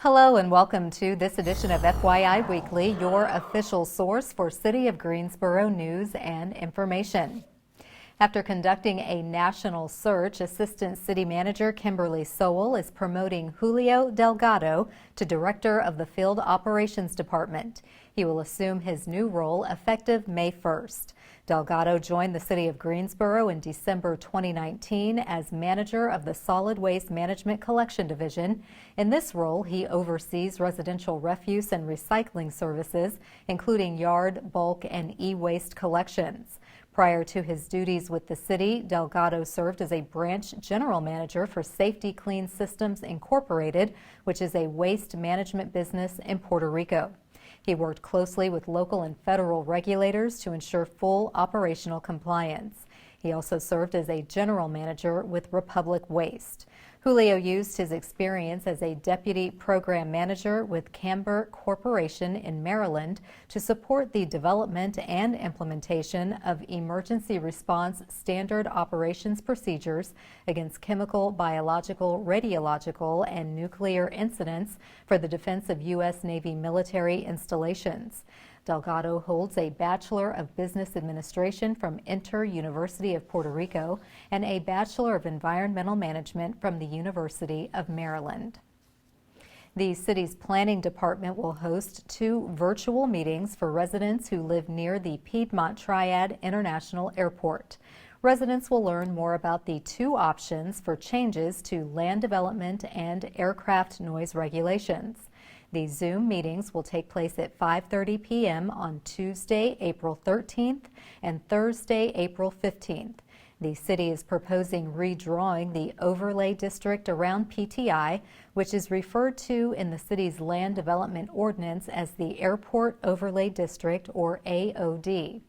Hello and welcome to this edition of FYI Weekly, your official source for City of Greensboro news and information. After conducting a national search, Assistant City Manager Kimberly Sowell is promoting Julio Delgado to Director of the Field Operations Department. He will assume his new role effective May 1st. Delgado joined the City of Greensboro in December 2019 as manager of the Solid Waste Management Collection Division. In this role, he oversees residential refuse and recycling services, including yard, bulk, and e-waste collections. Prior to his duties with the city, Delgado served as a branch general manager for Safety Clean Systems Incorporated, which is a waste management business in Puerto Rico. He worked closely with local and federal regulators to ensure full operational compliance. He also served as a general manager with Republic Waste. Julio used his experience as a deputy program manager with CAMPBELL Corporation in Maryland to support the development and implementation of emergency response standard operations procedures against chemical, biological, radiological, and nuclear incidents for the defense of U.S. Navy military installations. Delgado holds a Bachelor of Business Administration from University of Puerto Rico and a Bachelor of Environmental Management from the University of Maryland. The city's planning department will host 2 virtual meetings for residents who live near the Piedmont Triad International Airport. Residents will learn more about the 2 options for changes to land development and aircraft noise regulations. These Zoom meetings will take place at 5:30 p.m. on Tuesday, April 13th and Thursday, April 15th. The city is proposing redrawing the overlay district around PTI, which is referred to in the city's land development ordinance as the Airport Overlay District, or AOD.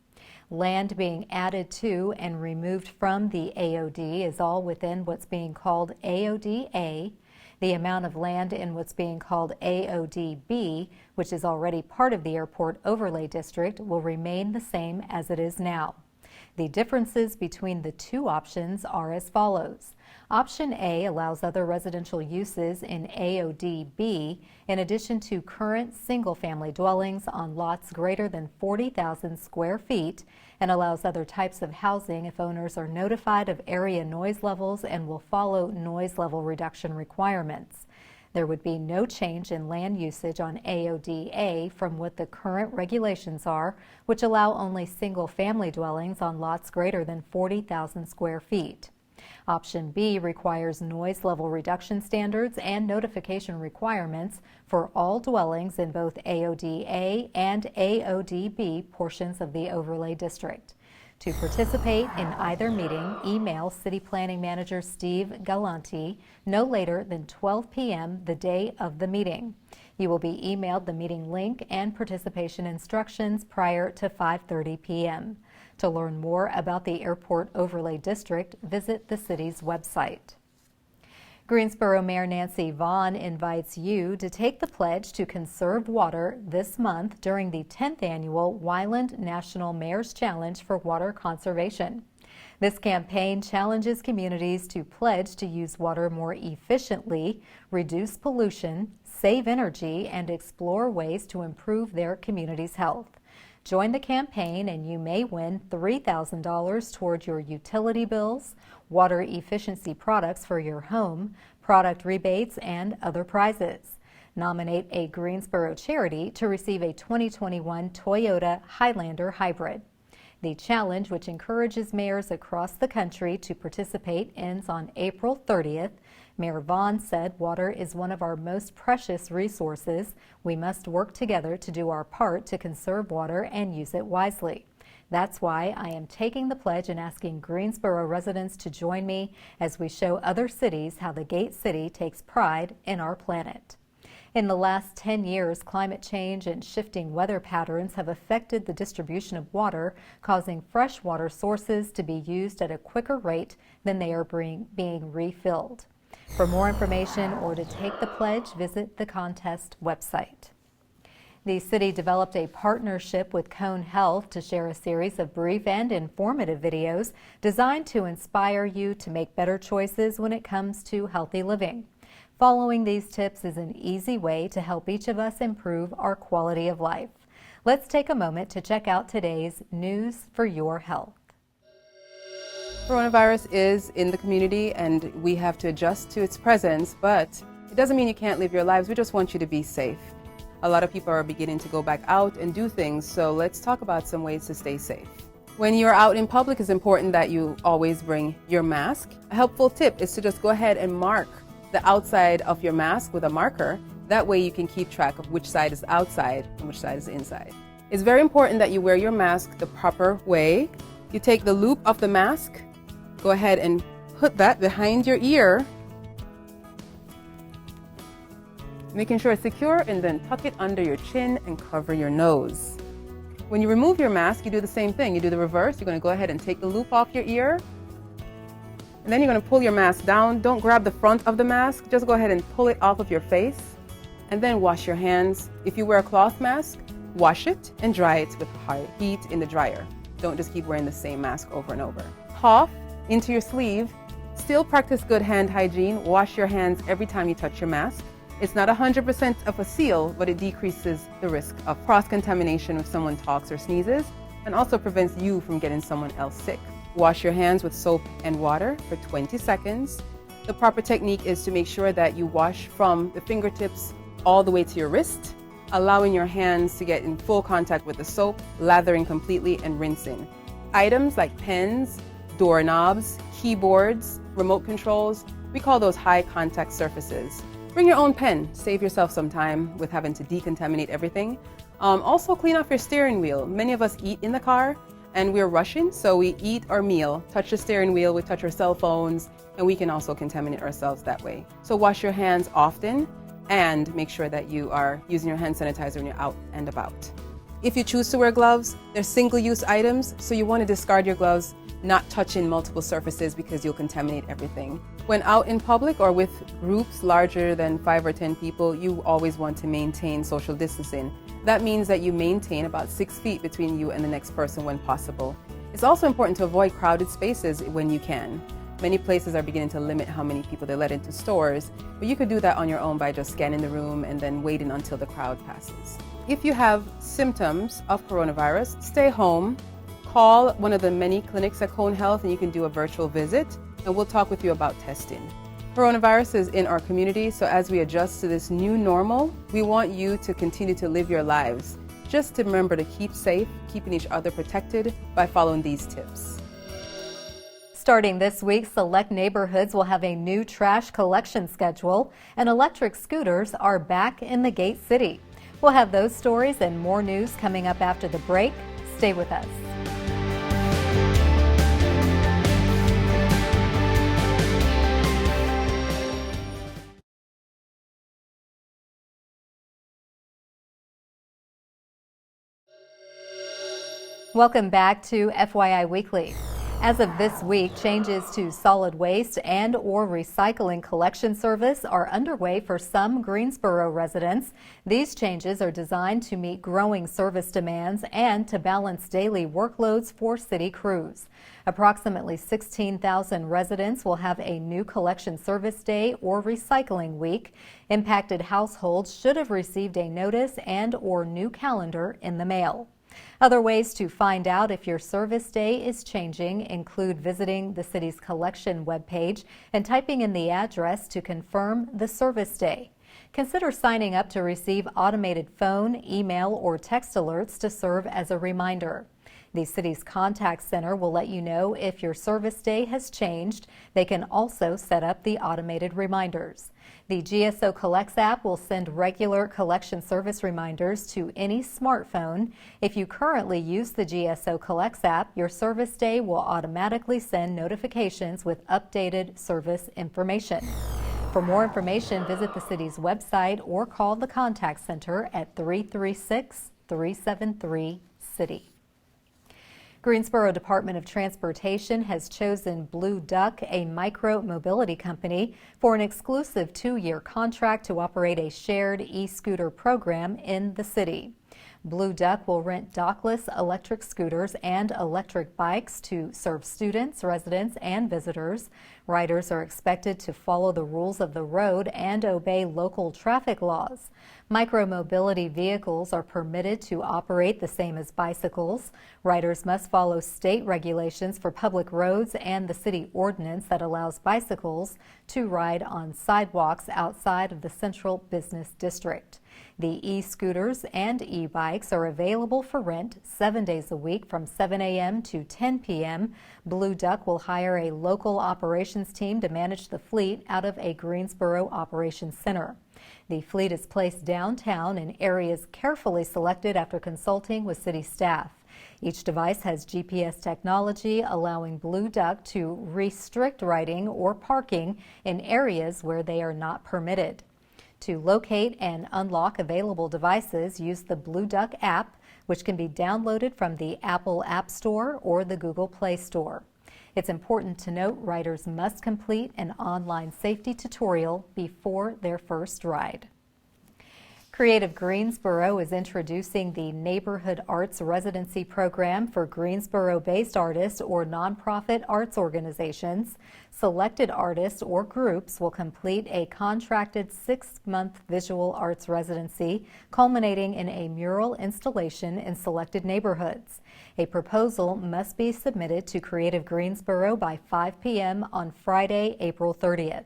Land being added to and removed from the AOD is all within what's being called AOD-A. The amount of land in what's being called AOD-B, which is already part of the Airport Overlay District, will remain the same as it is now. The differences between the 2 options are as follows. Option A allows other residential uses in AOD-B in addition to current single-family dwellings on lots greater than 40,000 square feet and allows other types of housing if owners are notified of area noise levels and will follow noise level reduction requirements. There would be no change in land usage on AOD-A from what the current regulations are, which allow only single-family dwellings on lots greater than 40,000 square feet. Option B requires noise level reduction standards and notification requirements for all dwellings in both AOD-A and AOD-B portions of the overlay district. To participate in either meeting, email City Planning Manager Steve Galanti no later than 12 p.m. the day of the meeting. You will be emailed the meeting link and participation instructions prior to 5:30 p.m. To learn more about the Airport Overlay District, visit the city's website. Greensboro Mayor Nancy Vaughn invites you to take the pledge to conserve water this month during the 10th annual Wyland National Mayor's Challenge for Water Conservation. This campaign challenges communities to pledge to use water more efficiently, reduce pollution, save energy, and explore ways to improve their community's health. Join the campaign and you may win $3,000 toward your utility bills, water efficiency products for your home, product rebates, and other prizes. Nominate a Greensboro charity to receive a 2021 Toyota Highlander Hybrid. The challenge, which encourages mayors across the country to participate, ends on April 30th. Mayor Vaughn said water is one of our most precious resources. We must work together to do our part to conserve water and use it wisely. That's why I am taking the pledge and asking Greensboro residents to join me as we show other cities how the Gate City takes pride in our planet. In the last 10 years, climate change and shifting weather patterns have affected the distribution of water, causing freshwater sources to be used at a quicker rate than they are being refilled. For more information or to take the pledge, visit the contest website. The city developed a partnership with Cone Health to share a series of brief and informative videos designed to inspire you to make better choices when it comes to healthy living. Following these tips is an easy way to help each of us improve our quality of life. Let's take a moment to check out today's News for Your Health. Coronavirus is in the community and we have to adjust to its presence, but it doesn't mean you can't live your lives. We just want you to be safe. A lot of people are beginning to go back out and do things, so let's talk about some ways to stay safe. When you're out in public, it's important that you always bring your mask. A helpful tip is to just go ahead and mark the outside of your mask with a marker. That way you can keep track of which side is outside and which side is inside. It's very important that you wear your mask the proper way. You take the loop of the mask, go ahead and put that behind your ear, making sure it's secure, and then tuck it under your chin and cover your nose. When you remove your mask, you do the same thing. You do the reverse. You're going to go ahead and take the loop off your ear, and then you're going to pull your mask down. Don't grab the front of the mask. Just go ahead and pull it off of your face, and then wash your hands. If you wear a cloth mask, wash it and dry it with high heat in the dryer. Don't just keep wearing the same mask over and over. Cough into your sleeve. Still practice good hand hygiene. Wash your hands every time you touch your mask. It's not 100% of a seal, but it decreases the risk of cross-contamination if someone talks or sneezes, and also prevents you from getting someone else sick. Wash your hands with soap and water for 20 seconds. The proper technique is to make sure that you wash from the fingertips all the way to your wrist, allowing your hands to get in full contact with the soap, lathering completely and rinsing. Items like pens, doorknobs, keyboards, remote controls, we call those high contact surfaces. Bring your own pen, save yourself some time with having to decontaminate everything. Also clean off your steering wheel. Many of us eat in the car and we're rushing, so we eat our meal, touch the steering wheel, we touch our cell phones, and we can also contaminate ourselves that way. So wash your hands often and make sure that you are using your hand sanitizer when you're out and about. If you choose to wear gloves, they're single-use items, so you want to discard your gloves, not touching multiple surfaces because you'll contaminate everything. When out in public or with groups larger than 5 or 10 people, you always want to maintain social distancing. That means that you maintain about 6 feet between you and the next person when possible. It's also important to avoid crowded spaces when you can. Many places are beginning to limit how many people they let into stores, but you could do that on your own by just scanning the room and then waiting until the crowd passes. If you have symptoms of coronavirus, stay home. Call one of the many clinics at Cone Health and you can do a virtual visit, and we'll talk with you about testing. Coronavirus is in our community, so as we adjust to this new normal, we want you to continue to live your lives. Just to remember to keep safe, keeping each other protected by following these tips. Starting this week, select neighborhoods will have a new trash collection schedule, and electric scooters are back in the Gate City. We'll have those stories and more news coming up after the break. Stay with us. Welcome back to FYI Weekly. As of this week, changes to solid waste and/or recycling collection service are underway for some Greensboro residents. These changes are designed to meet growing service demands and to balance daily workloads for city crews. Approximately 16,000 residents will have a new collection service day or recycling week. Impacted households should have received a notice and/or new calendar in the mail. Other ways to find out if your service day is changing include visiting the city's collection webpage and typing in the address to confirm the service day. Consider signing up to receive automated phone, email, or text alerts to serve as a reminder. The city's contact center will let you know if your service day has changed. They can also set up the automated reminders. The GSO Collects app will send regular collection service reminders to any smartphone. If you currently use the GSO Collects app, your service day will automatically send notifications with updated service information. For more information, visit the city's website or call the contact center at 336-373-CITY. Greensboro Department of Transportation has chosen Blue Duck, a micro-mobility company, for an exclusive 2-year contract to operate a shared e-scooter program in the city. Blue Duck will rent dockless electric scooters and electric bikes to serve students, residents, and visitors. Riders are expected to follow the rules of the road and obey local traffic laws. Micromobility vehicles are permitted to operate the same as bicycles. Riders must follow state regulations for public roads and the city ordinance that allows bicycles to ride on sidewalks outside of the central business district. The e-scooters and e-bikes are available for rent 7 days a week from 7 a.m. to 10 p.m. Blue Duck will hire a local operations team to manage the fleet out of a Greensboro operations center. The fleet is placed downtown in areas carefully selected after consulting with city staff. Each device has GPS technology, allowing Blue Duck to restrict riding or parking in areas where they are not permitted. To locate and unlock available devices, use the Blue Duck app, which can be downloaded from the Apple App Store or the Google Play Store. It's important to note riders must complete an online safety tutorial before their first ride. Creative Greensboro is introducing the Neighborhood Arts Residency Program for Greensboro-based artists or nonprofit arts organizations. Selected artists or groups will complete a contracted 6-month visual arts residency, culminating in a mural installation in selected neighborhoods. A proposal must be submitted to Creative Greensboro by 5 p.m. on Friday, April 30th.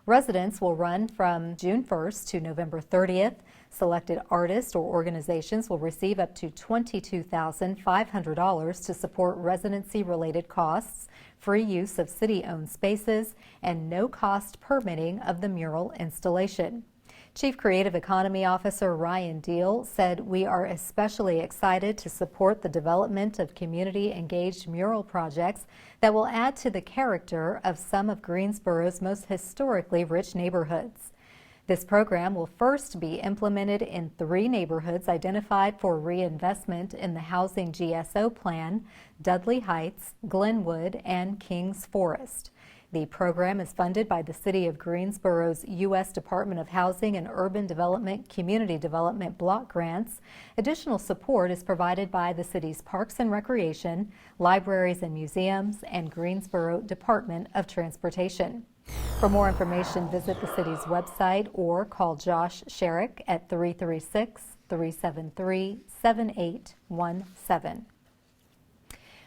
Residents will run from June 1st to November 30th. Selected artists or organizations will receive up to $22,500 to support residency-related costs, free use of city-owned spaces, and no-cost permitting of the mural installation. Chief Creative Economy Officer Ryan Deal said, "We are especially excited to support the development of community-engaged mural projects that will add to the character of some of Greensboro's most historically rich neighborhoods." This program will first be implemented in 3 neighborhoods identified for reinvestment in the Housing GSO Plan: Dudley Heights, Glenwood, and Kings Forest. The program is funded by the City of Greensboro's U.S. Department of Housing and Urban Development Community Development Block Grants. Additional support is provided by the city's Parks and Recreation, Libraries and Museums, and Greensboro Department of Transportation. For more information, visit the city's website or call Josh Sherrick at 336-373-7817.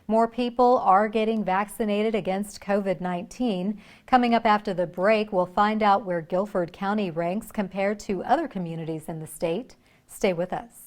More people are getting vaccinated against COVID-19. Coming up after the break, we'll find out where Guilford County ranks compared to other communities in the state. Stay with us.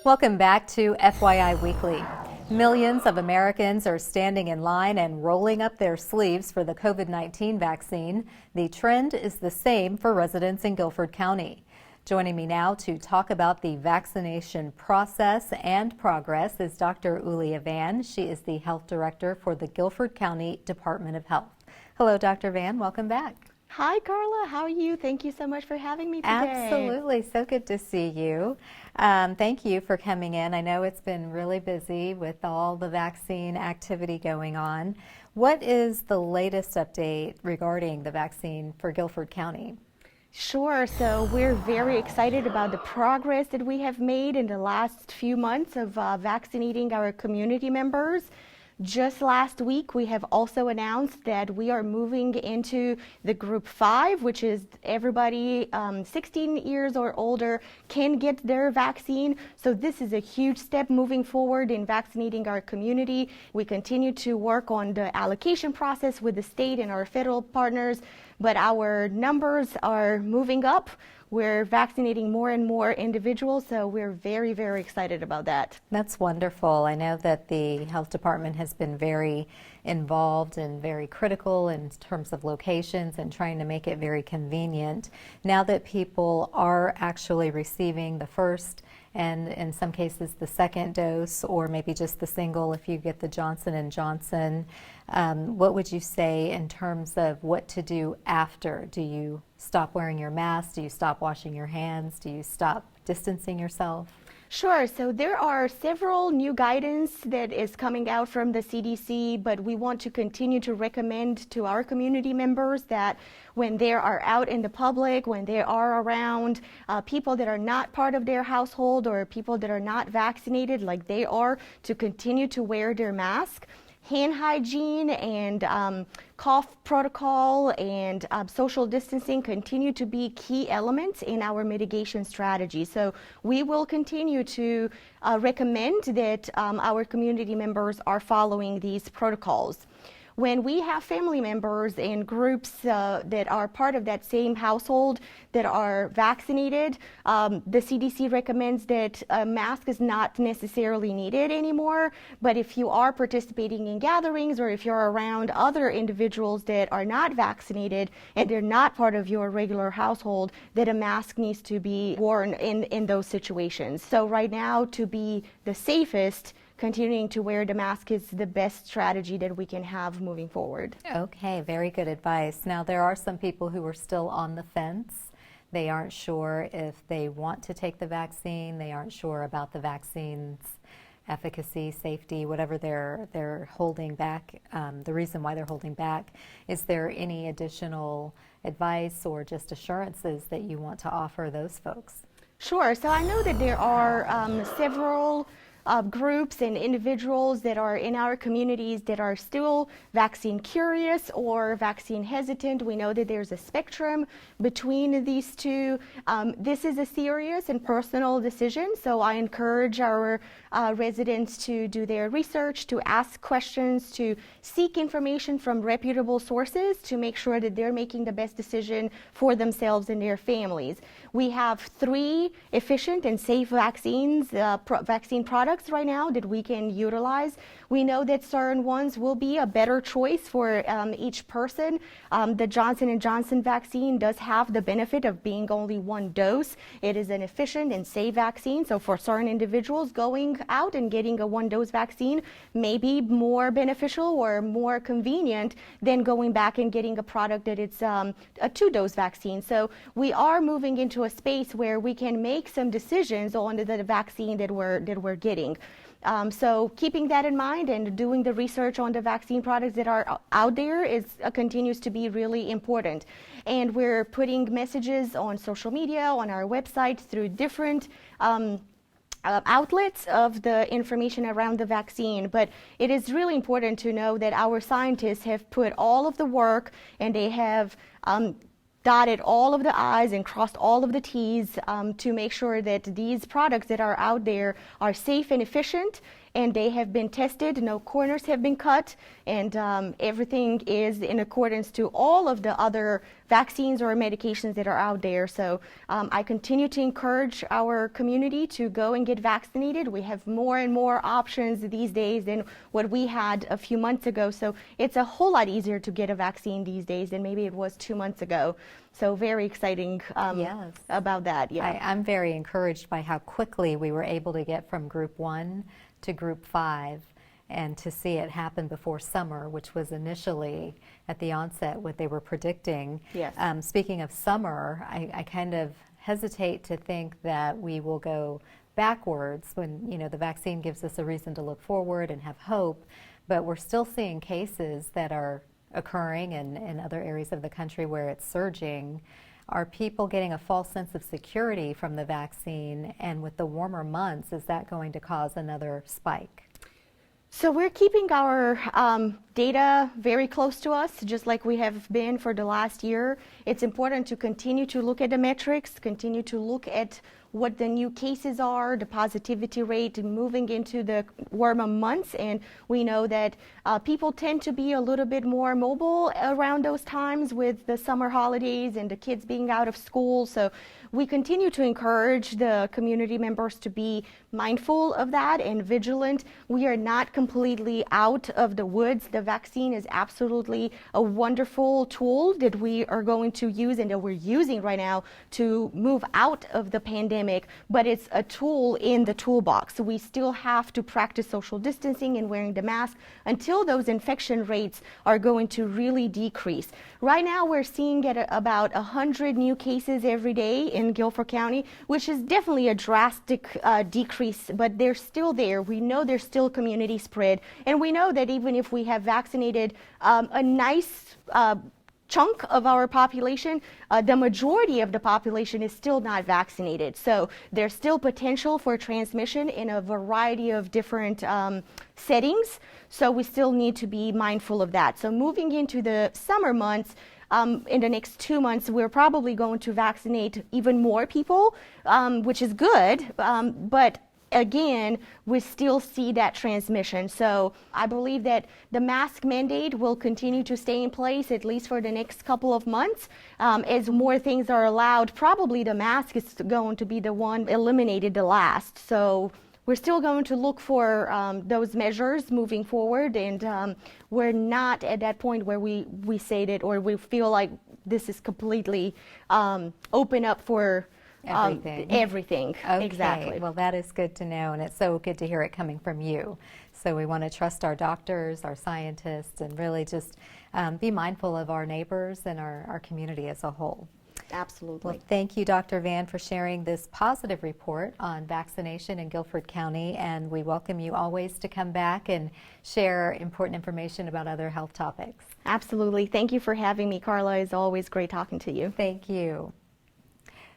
Welcome back to FYI Weekly. Millions of Americans are standing in line and rolling up their sleeves for the COVID-19 vaccine. The trend is the same for residents in Guilford County. Joining me now to talk about the vaccination process and progress is Dr. Ulia Van. She is the Health Director for the Guilford County Department of Health. Hello, Dr. Van. Welcome back. Hi, Carla. How are you? Thank you so much for having me today. Absolutely. So good to see you. Thank you for coming in. I know it's been really busy with all the vaccine activity going on. What is the latest update regarding the vaccine for Guilford County? Sure. So we're very excited about the progress that we have made in the last few months of vaccinating our community members. Just last week, we have also announced that we are moving into the group 5, which is everybody 16 years or older can get their vaccine. So this is a huge step moving forward in vaccinating our community. We continue to work on the allocation process with the state and our federal partners, but our numbers are moving up. We're vaccinating more and more individuals, so we're very, very excited about that. That's wonderful. I know that the health department has been very involved and very critical in terms of locations and trying to make it very convenient. Now that people are actually receiving the first and in some cases the second dose, or maybe just the single if you get the Johnson & Johnson, what would you say in terms of what to do after? Do you stop wearing your mask? Do you stop washing your hands? Do you stop distancing yourself? Sure. So there are several new guidance that is coming out from the CDC, but we want to continue to recommend to our community members that when they are out in the public, when they are around people that are not part of their household or people that are not vaccinated like they are, to continue to wear their mask. Hand hygiene and cough protocol and social distancing continue to be key elements in our mitigation strategy. So we will continue to recommend that our community members are following these protocols. When we have family members and groups that are part of that same household that are vaccinated, the CDC recommends that a mask is not necessarily needed anymore. But if you are participating in gatherings or if you're around other individuals that are not vaccinated and they're not part of your regular household, that a mask needs to be worn in those situations. So right now, to be the safest, continuing to wear the mask is the best strategy that we can have moving forward. Okay, very good advice. Now, there are some people who are still on the fence. They aren't sure if they want to take the vaccine. They aren't sure about the vaccine's efficacy, safety, whatever they're holding back, the reason why they're holding back. Is there any additional advice or just assurances that you want to offer those folks? Sure. So I know that there are several groups and individuals that are in our communities that are still vaccine curious or vaccine hesitant. We know that there's a spectrum between these two. This is a serious and personal decision, so I encourage our residents to do their research, to ask questions, to seek information from reputable sources to make sure that they're making the best decision for themselves and their families. We have 3 efficient and safe vaccine products right now that we can utilize. We know that certain ones will be a better choice for each person. The Johnson & Johnson vaccine does have the benefit of being only 1 dose. It is an efficient and safe vaccine, so for certain individuals, going out and getting a 1-dose vaccine may be more beneficial or more convenient than going back and getting a product that it's a 2-dose vaccine. So we are moving into a space where we can make some decisions on the vaccine that we're getting. So keeping that in mind and doing the research on the vaccine products that are out there continues to be really important. And we're putting messages on social media, on our website, through different outlets of the information around the vaccine. But it is really important to know that our scientists have put all of the work and they have dotted all of the I's and crossed all of the T's to make sure that these products that are out there are safe and efficient, and they have been tested, no corners have been cut, and everything is in accordance to all of the other vaccines or medications that are out there. So I continue to encourage our community to go and get vaccinated. We have more and more options these days than what we had a few months ago. So it's a whole lot easier to get a vaccine these days than maybe it was 2 months ago. So very exciting Yes. about that. Yeah. I'm very encouraged by how quickly we were able to get from Group 1 to Group 5 and to see it happen before summer, which was initially at the onset what they were predicting. Yes. Speaking of summer, I kind of hesitate to think that we will go backwards when, the vaccine gives us a reason to look forward and have hope, but we're still seeing cases that are occurring in other areas of the country where it's surging. Are people getting a false sense of security from the vaccine? And with the warmer months, is that going to cause another spike? So we're keeping our data very close to us, just like we have been for the last year. It's important to continue to look at the metrics, continue to look at what the new cases are, the positivity rate moving into the warmer months. And we know that people tend to be a little bit more mobile around those times with the summer holidays and the kids being out of school. So we continue to encourage the community members to be mindful of that and vigilant. We are not completely out of the woods. The vaccine is absolutely a wonderful tool that we are going to use and that we're using right now to move out of the pandemic pandemic, but it's a tool in the toolbox. So we still have to practice social distancing and wearing the mask until those infection rates are going to really decrease. Right now, we're seeing at about 100 new cases every day in Guilford County, which is definitely a drastic decrease, but they're still there. We know there's still community spread, and we know that even if we have vaccinated a nice chunk of our population, the majority of the population is still not vaccinated. So there's still potential for transmission in a variety of different settings. So we still need to be mindful of that. So moving into the summer months, in the next 2 months, we're probably going to vaccinate even more people, which is good, but again, we still see that transmission. So I believe that the mask mandate will continue to stay in place at least for the next couple of months. As more things are allowed, probably the mask is going to be the one eliminated the last. So we're still going to look for those measures moving forward, and we're not at that point where we say that, or we feel like this is completely open up for everything. Okay. Exactly. Well, that is good to know, and it's so good to hear it coming from you. So we want to trust our doctors, our scientists, and really just be mindful of our neighbors and our community as a whole. Absolutely. Well, thank you, Dr. Van, for sharing this positive report on vaccination in Guilford County, and we welcome you always to come back and share important information about other health topics. Absolutely. Thank you for having me, Carla. It's always great talking to you. Thank you.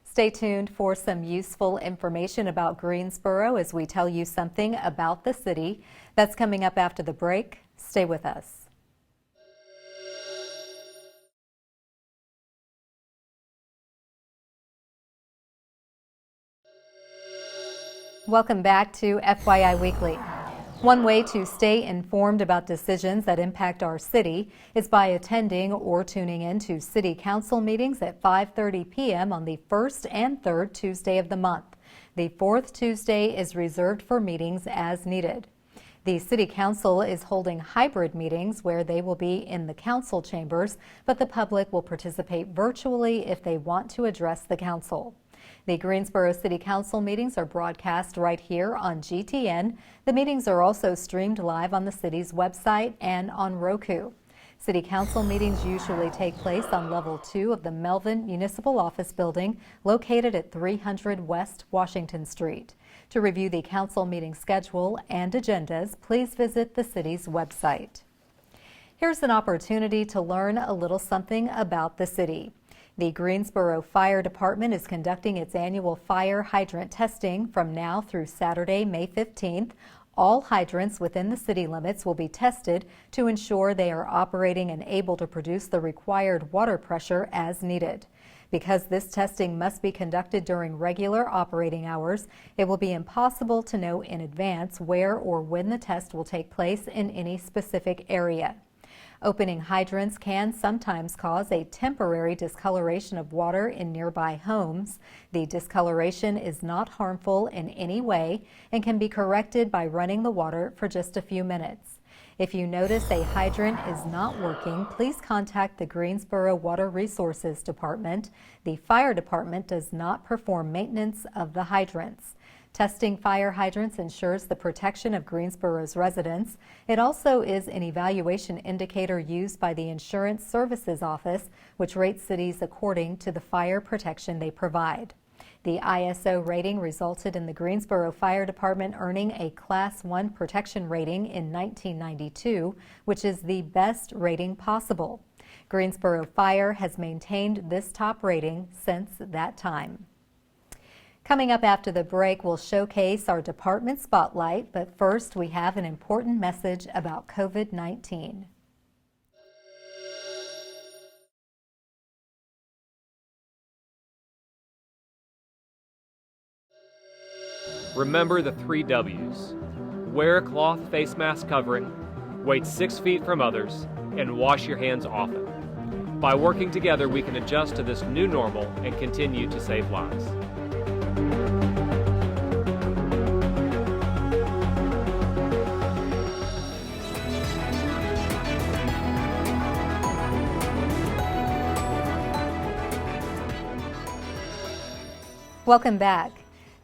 Stay tuned for some useful information about Greensboro as we tell you something about the city. That's coming up after the break. Stay with us. Welcome back to FYI Weekly. One way to stay informed about decisions that impact our city is by attending or tuning in to City Council meetings at 5:30 p.m. on the first and third Tuesday of the month. The fourth Tuesday is reserved for meetings as needed. The City Council is holding hybrid meetings where they will be in the council chambers, but the public will participate virtually if they want to address the council. The Greensboro City Council meetings are broadcast right here on GTN. The meetings are also streamed live on the city's website and on Roku. City Council meetings usually take place on level 2 of the Melvin Municipal Office Building located at 300 West Washington Street. To review the council meeting schedule and agendas, please visit the city's website. Here's an opportunity to learn a little something about the city. The Greensboro Fire Department is conducting its annual fire hydrant testing from now through Saturday, May 15th. All hydrants within the city limits will be tested to ensure they are operating and able to produce the required water pressure as needed. Because this testing must be conducted during regular operating hours, it will be impossible to know in advance where or when the test will take place in any specific area. Opening hydrants can sometimes cause a temporary discoloration of water in nearby homes. The discoloration is not harmful in any way and can be corrected by running the water for just a few minutes. If you notice a hydrant is not working, please contact the Greensboro Water Resources Department. The fire department does not perform maintenance of the hydrants. Testing fire hydrants ensures the protection of Greensboro's residents. It also is an evaluation indicator used by the Insurance Services Office, which rates cities according to the fire protection they provide. The ISO rating resulted in the Greensboro Fire Department earning a Class 1 protection rating in 1992, which is the best rating possible. Greensboro Fire has maintained this top rating since that time. Coming up after the break, we'll showcase our department spotlight, but first we have an important message about COVID-19. Remember the 3 W's. Wear a cloth face mask covering, wait 6 feet from others, and wash your hands often. By working together, we can adjust to this new normal and continue to save lives. Welcome back.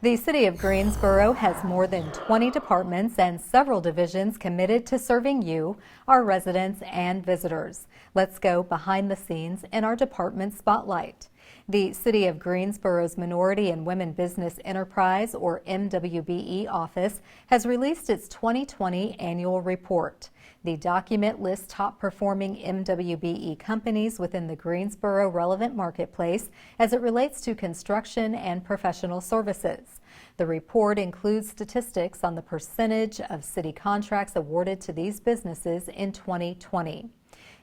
The City of Greensboro has more than 20 departments and several divisions committed to serving you, our residents and visitors. Let's go behind the scenes in our department spotlight. The City of Greensboro's Minority and Women Business Enterprise, or MWBE office, has released its 2020 annual report. The document lists top-performing MWBE companies within the Greensboro relevant marketplace as it relates to construction and professional services. The report includes statistics on the percentage of city contracts awarded to these businesses in 2020.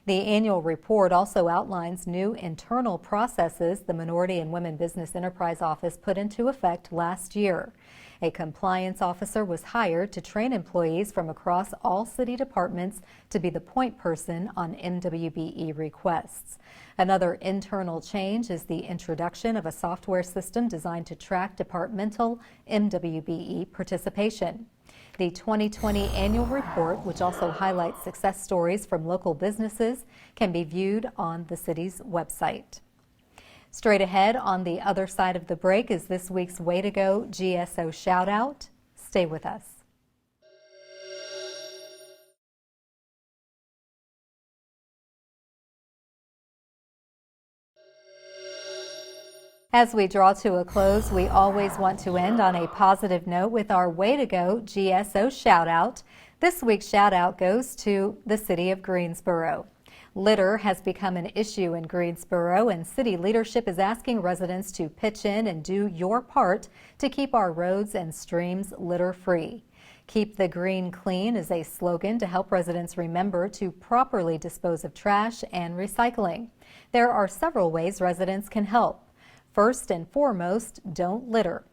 The annual report also outlines new internal processes the Minority and Women Business Enterprise Office put into effect last year. A compliance officer was hired to train employees from across all city departments to be the point person on MWBE requests. Another internal change is the introduction of a software system designed to track departmental MWBE participation. The 2020 annual report, which also highlights success stories from local businesses, can be viewed on the city's website. Straight ahead on the other side of the break is this week's Way to Go GSO shout out. Stay with us. As we draw to a close, we always want to end on a positive note with our Way to Go GSO shout out. This week's shout out goes to the City of Greensboro. Litter has become an issue in Greensboro, and city leadership is asking residents to pitch in and do your part to keep our roads and streams litter-free. Keep the Green Clean is a slogan to help residents remember to properly dispose of trash and recycling. There are several ways residents can help. First and foremost, don't litter.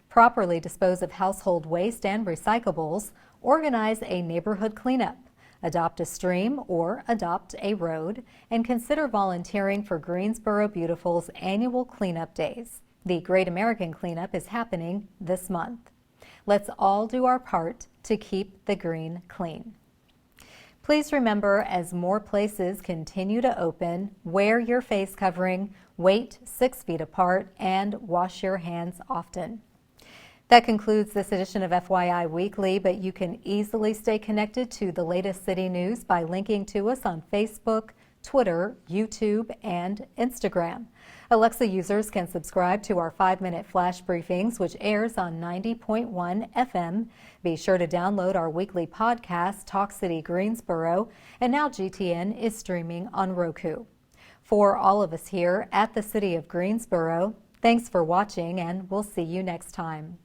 Properly dispose of household waste and recyclables. Organize a neighborhood cleanup. Adopt a stream or adopt a road, and consider volunteering for Greensboro Beautiful's annual cleanup days. The Great American Cleanup is happening this month. Let's all do our part to keep the green clean. Please remember, as more places continue to open, wear your face covering, wait 6 feet apart, and wash your hands often. That concludes this edition of FYI Weekly, but you can easily stay connected to the latest city news by linking to us on Facebook, Twitter, YouTube, and Instagram. Alexa users can subscribe to our 5-minute flash briefings, which airs on 90.1 FM. Be sure to download our weekly podcast, Talk City Greensboro, and now GTN is streaming on Roku. For all of us here at the City of Greensboro, thanks for watching, and we'll see you next time.